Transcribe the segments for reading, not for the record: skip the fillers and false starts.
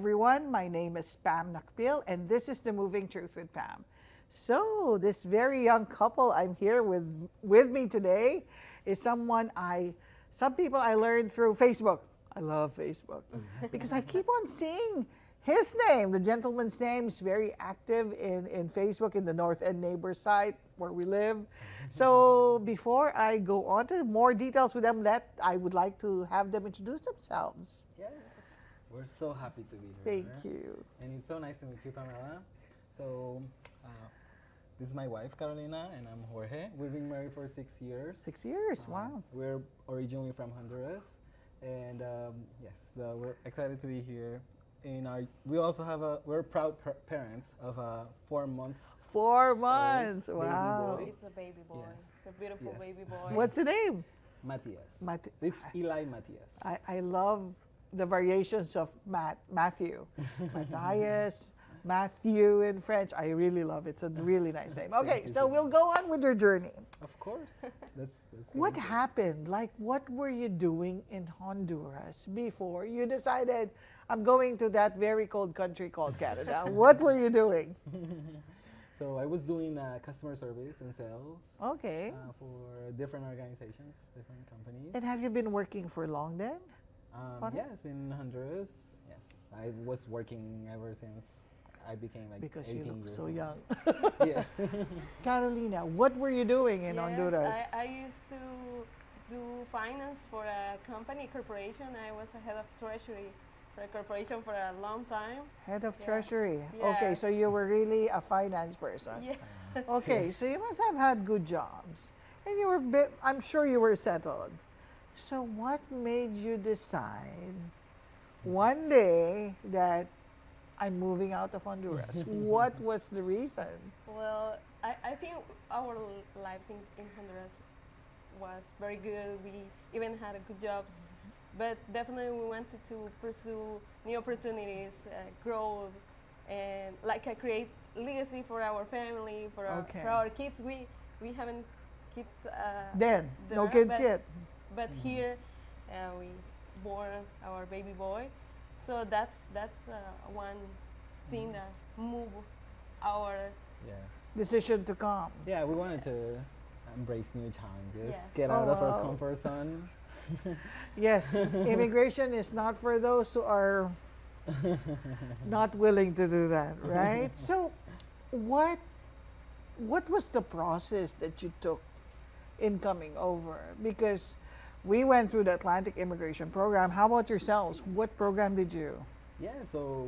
everyone. My name is Pam Nacpil, and this is The Moving Truth with Pam. So, this very young couple I'm here with me today is some people I learned through Facebook. I love Facebook because I keep on seeing his name. The gentleman's name is very active in Facebook in the North End neighbor site where we live. So before I go on to more details with them, I would like to have them introduce themselves. Yes, we're so happy to be here. Thank you. And it's so nice to meet you, Pamela. So, this is my wife, Carolina, and I'm Jorge. We've been married for 6 years. 6 years, wow. We're originally from Honduras. And we're excited to be here. We also have we're proud parents of a 4-month 4 months, baby wow. boy. It's a baby boy. Yes. It's a beautiful Yes. baby boy. What's the name? Matthias. Mat- It's Eli Matthias. I love the variations of Matthew. Matthias, Matthew in French. I really love it. It's a really nice name. Okay, you so so we'll go on with your journey. Of course. That's What amazing. happened? Like, what were you doing in Honduras before you decided, I'm going to that very cold country called Canada? What were you doing? So I was doing customer service and sales Okay. for different organizations, different companies. And have you been working for long then? Pardon? Yes, in Honduras. Yes, I was working ever since I became like Because 18 you look years so old. young. Yeah. Carolina, what were you doing in Yes, Honduras? I used to do finance for a corporation. I was a head of treasury for a corporation for a long time. Head of Yeah. Treasury. Okay, Yes. so you were really a finance person. Yes. Okay, so you must have had good jobs. And you were, I'm sure you were settled. So what made you decide one day that I'm moving out of Honduras? What was the reason? Well, I think our lives in Honduras was very good. We even had good jobs, but definitely we wanted to pursue new opportunities, growth, and create legacy for our family, for Okay. our kids. We haven't kids. Then, no there, kids but- yet. But here, we born our baby boy, so that's one thing that moved our Yes. Decision to come. Yeah, we wanted to embrace new challenges, Yes. get out of Oh, our wow. comfort zone. Yes, immigration is not for those who are not willing to do that, right? So, what was the process that you took in coming over? Because we went through the Atlantic Immigration Program. How about yourselves? What program did you? Yeah, so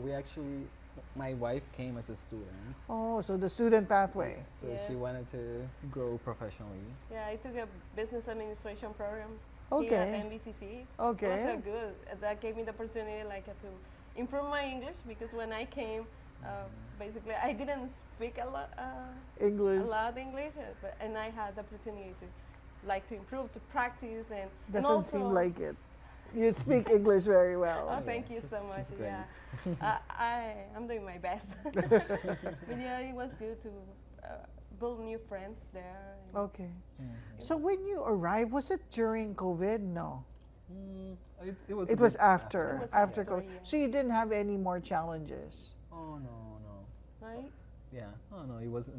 my wife came as a student. Oh, so the student pathway. So Yes. she wanted to grow professionally. Yeah, I took a business administration program Okay. here at NBCC. It was Okay. so good. That gave me the opportunity to improve my English because when I came, basically I didn't speak a lot English. English, and I had the opportunity to improve, to practice, and Doesn't also, seem like it. You speak English very well. Oh, thank you she's- so much. she's Yeah, I'm doing my best. But yeah, it was good to build new friends there. and- Okay. So when you arrived, was it during COVID? No. It was. It a was bit after. It was After after, COVID. yeah. So you didn't have any more challenges. Oh no. Right? Yeah. Oh no, it wasn't.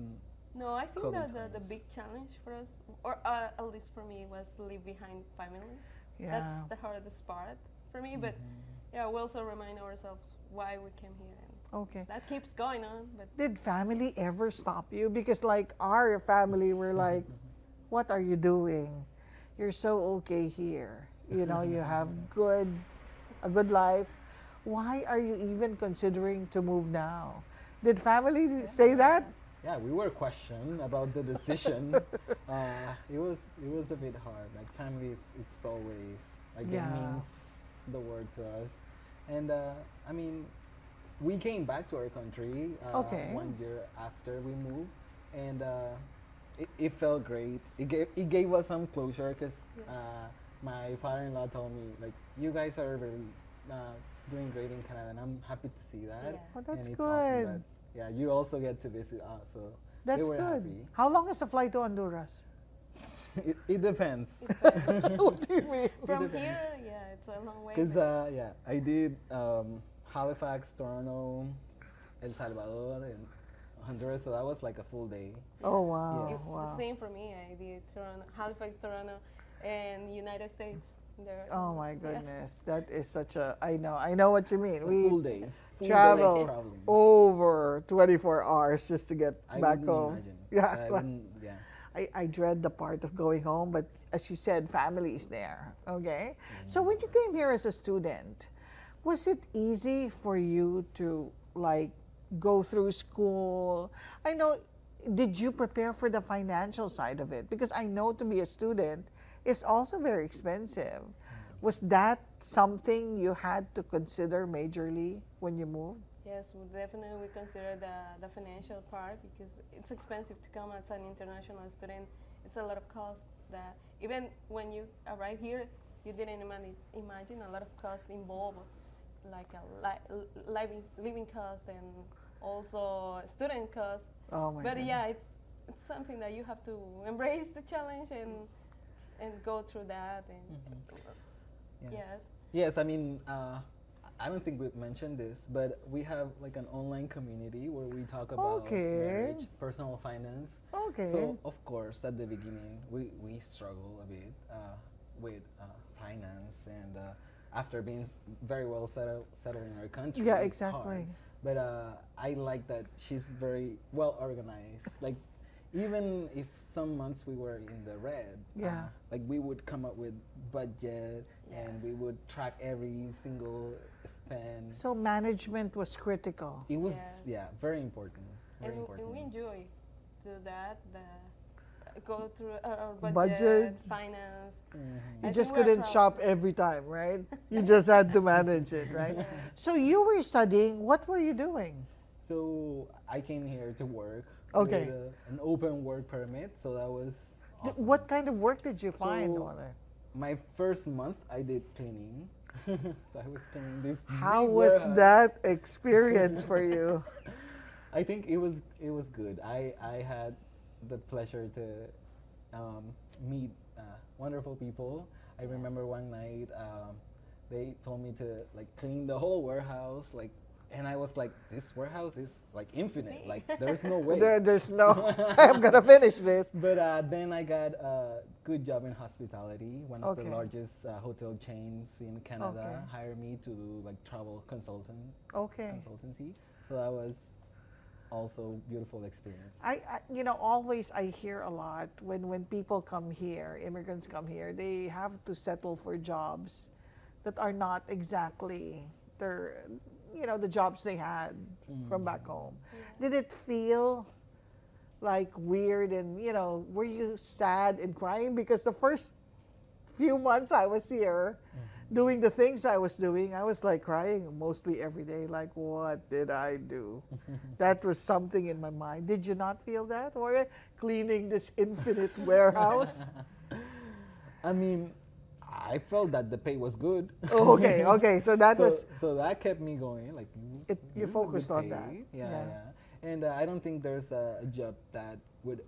No, I think COVID that the times. big challenge for us, or at least for me, was leave behind family. Yeah. That's the hardest part for me. But yeah, we also remind ourselves why we came here, and Okay. that keeps going on. But Did family ever stop you? Because like our family were like, what are you doing? You're so okay here. You know, you have a good life. Why are you even considering to move now? Did family say that? Yeah, we were questioned about the decision. It was a bit hard. Like family, it's always like Yeah. it means the word to us. And I mean, we came back to our country Okay. 1 year after we moved, and it felt great. It gave us some closure because Yes. my father-in-law told me like, you guys are really doing great in Canada, and I'm happy to see that. Yeah. Oh, that's and it's good. awesome that, yeah, you also get to visit us, so That's they were good. happy. How long is the flight to Honduras? It depends. What do you mean? from depends. here, yeah, it's a long way. Because but I did Halifax, Toronto, El Salvador, and Honduras. So that was like a full day. Oh wow, Yes. It's wow. the same for me. I did Toronto, Halifax, Toronto, and United States. There. Oh my Yes. goodness, that is such a. I know what you mean. It's a We full day. Full travel day of traveling. over 24 hours just to get I back wouldn't home. imagine. Yeah, I well, wouldn't, yeah. I dread the part of going home, but as you said, family is there. Okay, so when you came here as a student, was it easy for you to like go through school? I know. Did you prepare for the financial side of it? Because I know to be a student is also very expensive. Was that something you had to consider majorly when you moved? Yes, we definitely consider the financial part because it's expensive to come as an international student. It's a lot of cost that even when you arrive here, you didn't imagine a lot of costs involved, like a living cost and also student cost. Oh my But goodness. yeah, it's something that you have to embrace the challenge and go through that. And yes. Yes, I mean, I don't think we've mentioned this, but we have like an online community where we talk about Okay. marriage, personal finance. Okay. So, of course, at the beginning, we struggle a bit with finance, and after being very well settled in our country. Yeah, it's hard. exactly. But I like that she's very well organized. Like, even if some months we were in the red, Yeah. like we would come up with budget and Yes. we would track every single spend. So management was critical. It was Yes. very important. Very And important. we enjoy do that. Go through our Budgets. budget, finance. Mhm. You I just think we're couldn't proud shop of it. every time, right? You just had to manage it, right? So you were studying. What were you doing? So I came here to work. Okay. With an open work permit, so that was awesome. What kind of work did you find So, on it? My first month, I did cleaning. So I was cleaning this. How big was warehouse. that experience for you? I think it was good. I had the pleasure to meet wonderful people. I remember one night they told me to like clean the whole warehouse, like, and I was like, this warehouse is like infinite. Like, there's no way. There's no. I'm gonna finish this. But then I got a good job in hospitality. One of Okay. the largest hotel chains in Canada Okay. hired me to do like travel Okay. consultancy. So that was also beautiful experience. Always I hear a lot when people come here, immigrants come here, they have to settle for jobs that are not exactly the jobs they had from back home. Did it feel like weird and, were you sad and crying? Because the first few months I was here doing the things I was doing, I was like crying mostly every day, like, what did I do? That was something in my mind. Did you not feel that? Or cleaning this infinite warehouse? I mean, I felt that the pay was good. Okay, so that was, So that kept me going. Like, you this is a focused good on pay. that. Yeah, Yeah. yeah. And I don't think there's a job that would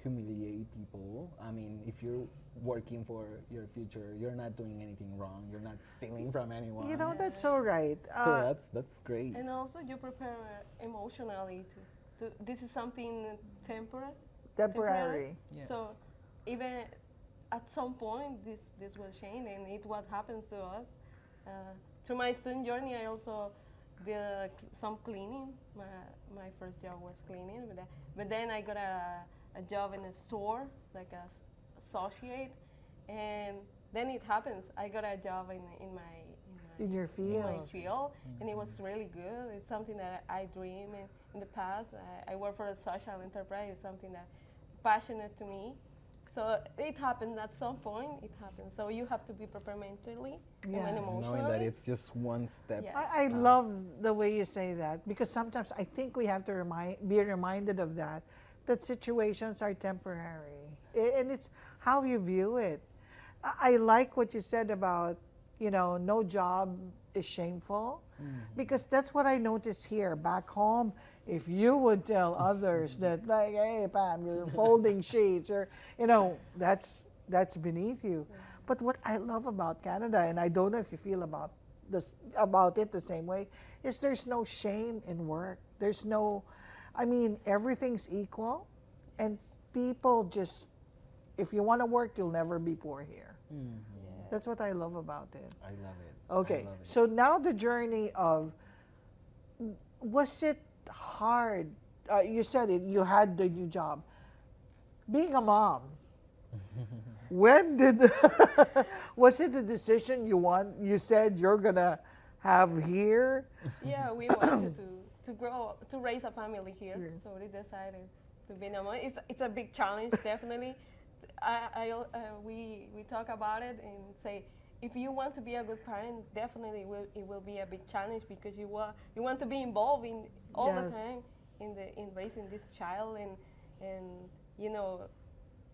humiliate people. I mean, if you're working for your future, you're not doing anything wrong. You're not stealing from anyone. that's so right. So that's great. And also you prepare emotionally to this is something Temporary. Yes. So even at some point this will change, and it what happens to us. Through my student journey, I also did some cleaning. My first job was cleaning, but then I got a job in a store, like a associate, and then it happens. I got a job in my In your field. field, and it was really good. It's something that I dreamed in the past. I work for a social enterprise. It's something that passionate to me. So it happened at some point. It happens. So you have to be prepared mentally Yeah. and emotionally. Knowing that it's just one step. Yeah. I love the way you say that, because sometimes I think we have to be reminded of that situations are temporary. And it's how you view it. I like what you said about, no job is shameful, because that's what I notice here. Back home, if you would tell others that, like, hey, Pam, you're folding sheets, or, that's beneath you. But what I love about Canada, and I don't know if you feel about it the same way is there's no shame in work. There's no, I mean, everything's equal, and people just, if you want to work, you'll never be poor here. Mhm. That's what I love about it. I love it. Okay, I love it. so now the journey of, was it hard? You said it, you had the new job. Being a mom, when did, was it a decision you said you're gonna have here? Yeah, we wanted to grow, to raise a family here, so we decided to be a mom. It's a big challenge, definitely. We talk about it and say, if you want to be a good parent, definitely it will be a big challenge, because you want to be involved in all the Yes. time in raising this child and you know,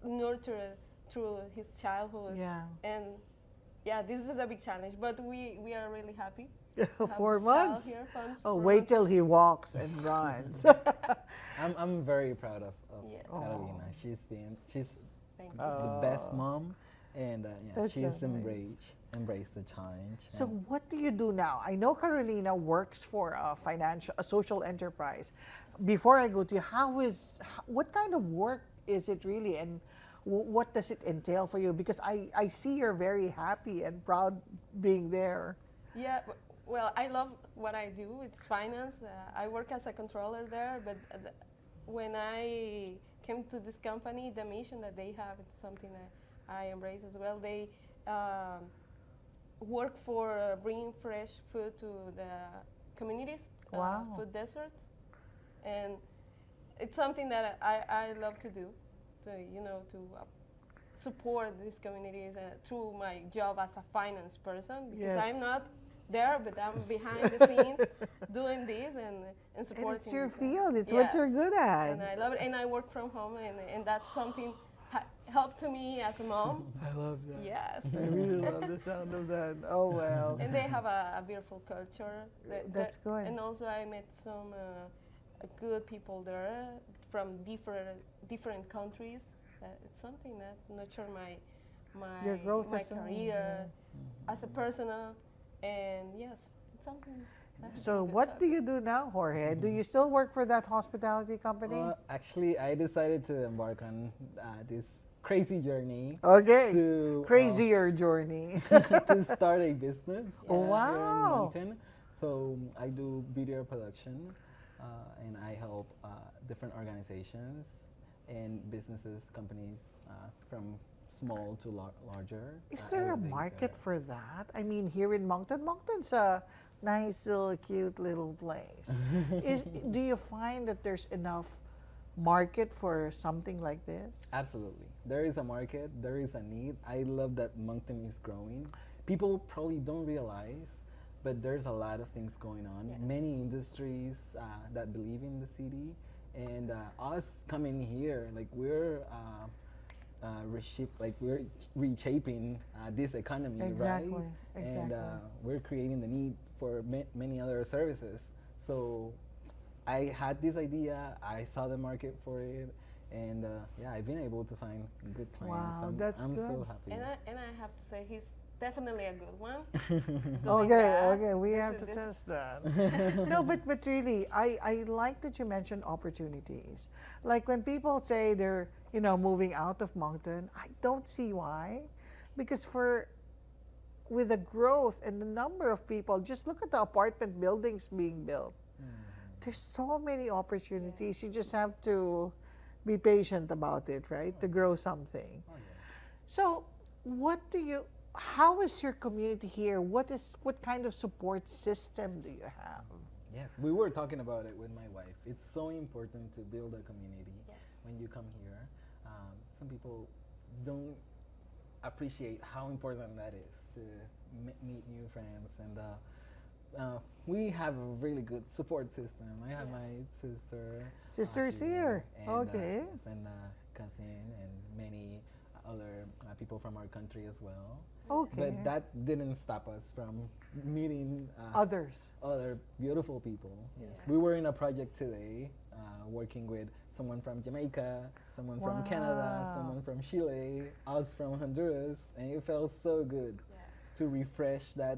nurture through his childhood. Yeah. And yeah, this is a big challenge, but we are really happy. to have 4 this child months. here, Oh, 4 wait months. till he walks and runs. I'm very proud of Yeah. Carolina. She's Thank you. the best mom, and yeah, That's so she's nice. embraced the challenge. So and what do you do now? I know Carolina works for a social enterprise. Before I go to you, what kind of work is it really, and what does it entail for you? Because I see you're very happy and proud being there. Yeah, well, I love what I do. It's finance. I work as a controller there, but when I came to this company, the mission that they have, it's something that I embrace as well. They work for bringing fresh food to the communities, Wow. food deserts, and it's something that I love to do, to support these communities through my job as a finance person, because Yes. I'm not there, but I'm behind the scenes doing this and supporting. And it's your this, field. It's what yes. you're good at. And I love it, and I work from home, and that's something helped to me as a mom. I love that. Yes. I really love the sound of that. Oh, well. And they have a beautiful culture. That's good. And also I met some good people there from different countries. It's something that nurture my Your growth my as a- career as a personal, and yes, it's something. that has So been good what stuff. do you do now, Jorge? Do you still work for that hospitality company? actually, I decided to embark on this crazy journey Okay. to Crazier journey. to start a business Oh, here in wow. Moncton. So I do video production, and I help different organizations and businesses, companies, from small to larger. Is there a elevate market their- for that? I mean, here in Moncton, Moncton's a nice little cute little place. Do you find that there's enough market for something like this? Absolutely. There is a market, there is a need. I love that Moncton is growing. People probably don't realize, but there's a lot of things going on. Yes. Many industries that believe in the city, and us coming here, like we're we're reshaping this economy, Exactly, right? And exactly. we're creating the need for many other services. So I had this idea, I saw the market for it, and yeah, I've been able to find good clients. Wow, that's I'm so good. happy. And I have to say, he's definitely a good one. Okay, we This have is- to this- test that. No, but really, I like that you mentioned opportunities. Like when people say they're, moving out of Moncton, I don't see why. Because with the growth and the number of people, just look at the apartment buildings being built. There's so many opportunities. You just have to be patient about it, right? To grow something. Oh, yes. So, how is your community here? What kind of support system do you have? Yes, we were talking about it with my wife. It's so important to build a community Yes. when you come here. Some people don't appreciate how important that is to meet new friends, and we have a really good support system. I have my sister. Sister's here. And, Okay. yes, and cousin, and many other people from our country as well. Okay. But that didn't stop us from meeting Others. other beautiful people. Yes, Yeah. we were in a project today, working with someone from Jamaica, someone from Canada, Wow. someone from Chile, us from Honduras, and it felt so good Yes. to refresh that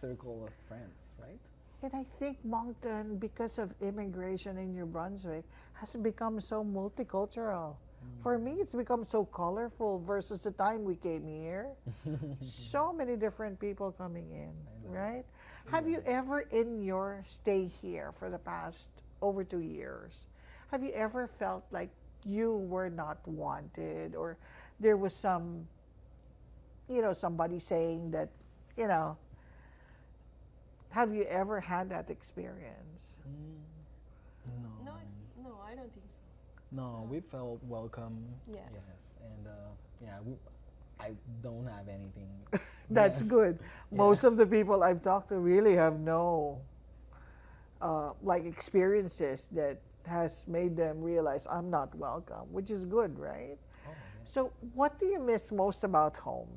circle of friends, right? And I think Moncton, because of immigration in New Brunswick, has become so multicultural. For me, it's become so colorful versus the time we came here. So many different people coming in, I know. right? Have you ever, in your stay here for the past over 2 years, have you ever felt like you were not wanted, or there was some, somebody saying that, you know, have you ever had that experience? No. No, I don't think so. No, we felt welcome. Yes. Yes. And yeah, I don't have anything. That's Yes. good. Yeah. Most of the people I've talked to really have no experiences that has made them realize I'm not welcome, which is good, right? Oh, yeah. So, what do you miss most about home?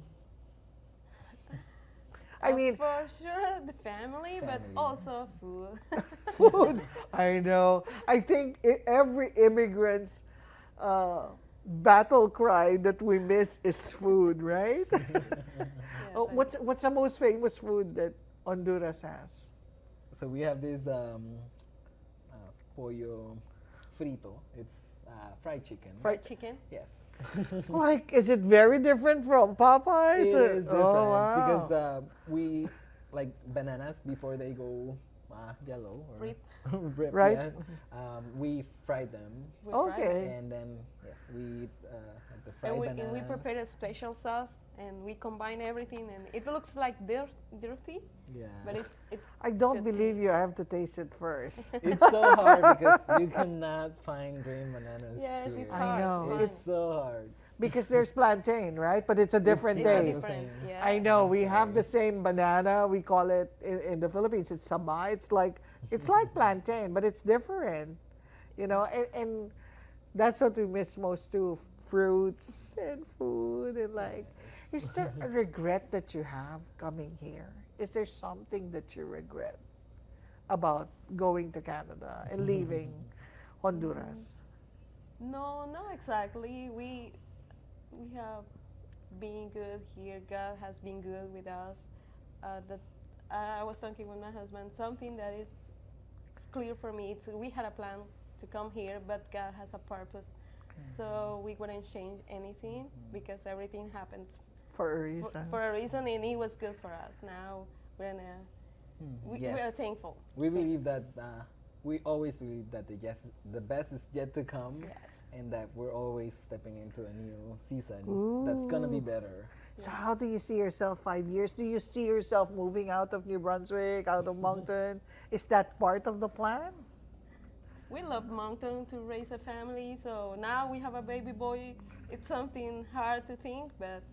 I mean, for sure the family, but Family. also food. food. I know. I think every immigrant's battle cry that we miss is food, right? Yes, Oh, what's the most famous food that Honduras has? So we have this pollo frito. It's fried chicken. Fried chicken. Yes. Like, is it very different from Popeyes? It or- is different Oh, wow. because we like bananas before they go yellow or Rip. rip, Right. yeah. We fry them, We fry Okay. it. and then yes, we eat like the fried And bananas. we prepare a special sauce, and we combine everything, and it looks like dirty, Yeah. but it I don't Good believe you. I have to taste it first. It's so hard because you cannot find green bananas Yes, here. it's I hard. know. to find. It's so hard. Because there's plantain, right? But it's a different It's a taste. different, yeah. I know. We have the sorry. same banana. We call it in the Philippines. It's saba. It's like plantain, but it's different. And that's what we miss most too: fruits and food and like. Is there a regret that you have coming here? Is there something that you regret about going to Canada and leaving Honduras? No, not exactly. We have been good here. God has been good with us. That I was talking with my husband. Something that is clear for me. We had a plan to come here, but God has a purpose. So we wouldn't change anything because everything happens For a reason. for a reason, and it was good for us. Now we're in a we are Yes. thankful. We believe that we always believe that the best is yet to come, Yes. and that we're always stepping into a new season that's gonna be better. So how do you see yourself 5 years? Do you see yourself moving out of New Brunswick, out of Moncton? Is that part of the plan? We love Moncton to raise a family, so now we have a baby boy. It's something hard to think, but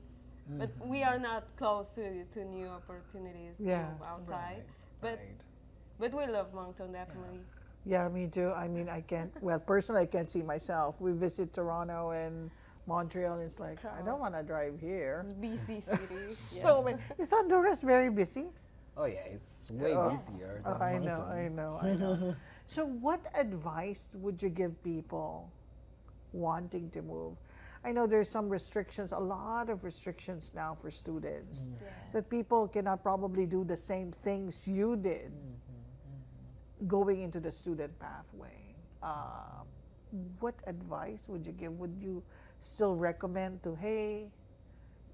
we are not close to new opportunities Yeah. outside. Right, But right. but we love Moncton definitely. Yeah, me too. I mean, I can't, well, personally, I can't see myself. We visit Toronto and Montreal, and it's like, I don't want to drive here. It's busy city. So many. Is Honduras very busy? Oh yeah, it's way Oh. busier. Oh, than I know, Moncton. I know, I know. So, what advice would you give people wanting to move? I know there's some restrictions, a lot of restrictions now for students, that people cannot probably do the same things you did going into the student pathway. What advice would you give? Would you still recommend to, hey,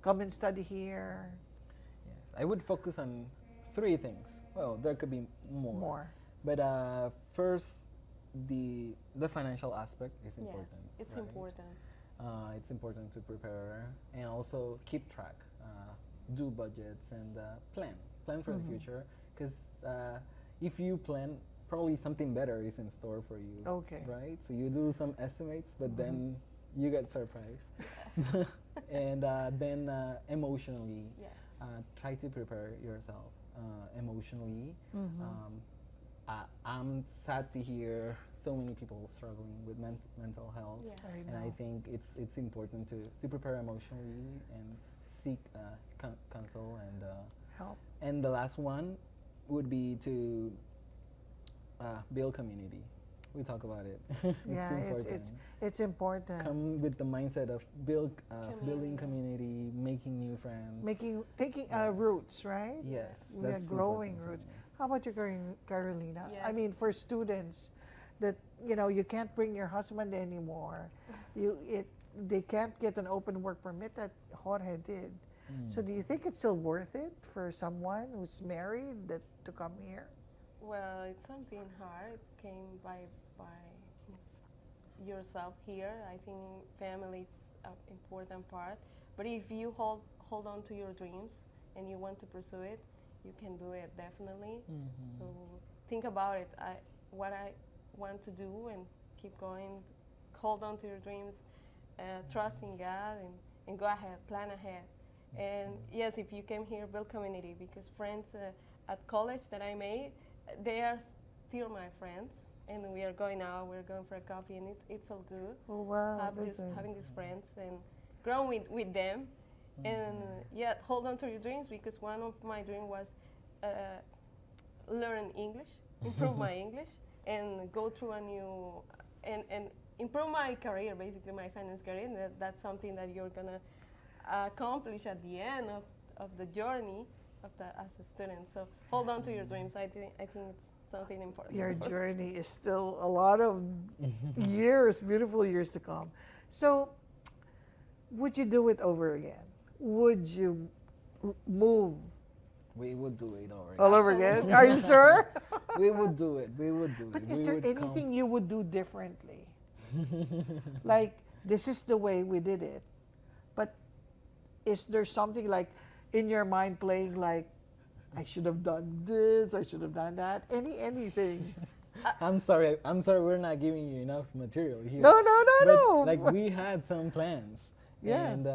come and study here? Yes, I would focus on 3 things. Well, there could be more. But first, the financial aspect is Yes, important. it's right? important. It's important to prepare and also keep track, do budgets and plan for the future. Because if you plan, probably something better is in store for you. Okay. Right. So you do some estimates, but then you get surprised. And then emotionally, Yes. try to prepare yourself emotionally. I'm sad to hear so many people struggling with mental health, Yeah. I and I know. think it's important to prepare emotionally and seek counsel. Help. And the last one would be to build community. We talk about it. Yeah, important. it's important. Come with the mindset of building Community. community, making new friends. taking Yes. roots, right? Yes, We are that's growing important for roots. me. How about you, Carolina? I Yes. mean, for students that you can't bring your husband anymore. They can't get an open work permit that Jorge did. So do you think it's still worth it for someone who's married to come here? Well, it's something hard. Came by yourself here. I think family is an important part. But if you hold on to your dreams and you want to pursue it, you can do it definitely. So think about it. What I want to do and keep going. Hold on to your dreams. Trust in God and go ahead. Plan ahead. And yes, if you came here, build community because friends at college that I made, they are still my friends. And we are going out, we're going for a coffee, and it felt good. Oh wow, that's Having these friends and growing with them. And yeah, hold on to your dreams because one of my dreams was learn English, improve my English, and go through a new, and improve my career, basically my finance career. And that's something that you're going to accomplish at the end of the journey as a student. So hold on to your dreams. I think it's something important. Your journey is still a lot of years, beautiful years to come. So, would you do it over again? Would you move We would do it over. all over again? Are you sure? We would do it. We would do But it. is We there would come. anything you would do differently? Like, this is the way we did it. But is there something like in your mind playing like, I should have done this, I should have done that? Anything? I'm sorry. We're not giving you enough material here. No. But, like we had some plans. Yeah. And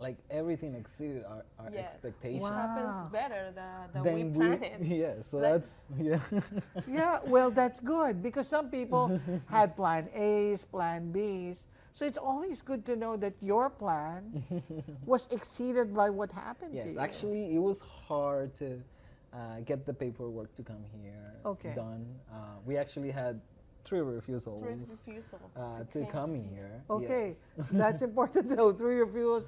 like everything exceeded our Yes. expectations. Wow. Happens better than we Then planned it. yeah. So Like- that's yeah. Yeah, well, that's good because some people had plan A's, plan B's. So it's always good to know that your plan was exceeded by what happened to Yes, you. actually, it was hard to get the paperwork to come here Okay. done. We actually had 3 refusals Refusal to come here. Okay, Yes. that's important though. 3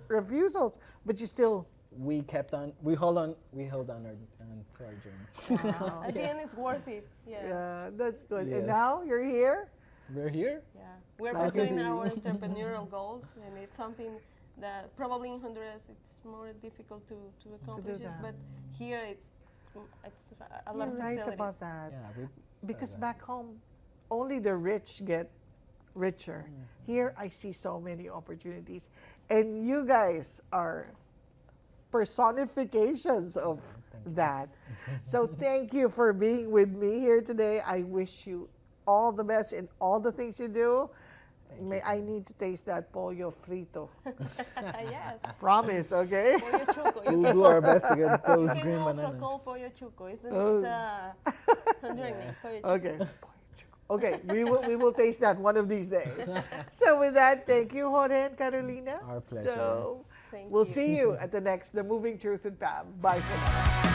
refusals, but you still. We kept on. We held on to our dream. Wow. At the end, it's worth it. Yeah. Yeah, that's good. And Yes. now you're here. We're here. Yeah. We're Nice to pursuing meet you. our entrepreneurial goals, and it's something that probably in Honduras it's more difficult to accomplish it, that. but here it's a lot You're of right facilities. about that. Yeah. Because back home, only the rich get richer. Here, I see so many opportunities. And you guys are personifications of that. So thank you for being with me here today. I wish you all the best in all the things you do. I need to taste that pollo frito. Yes. Promise, okay? Pollo chuco. You We'll can, do our best to get you those can green also bananas. call pollo chuco. It's the Oh. Honduran name. Pollo chuco. Okay. Okay, we will taste that one of these days. So with that, thank you, Jorge and Carolina. Our pleasure. So Thank we'll you. see you at the next The Moving Truth with Pam. Bye for now.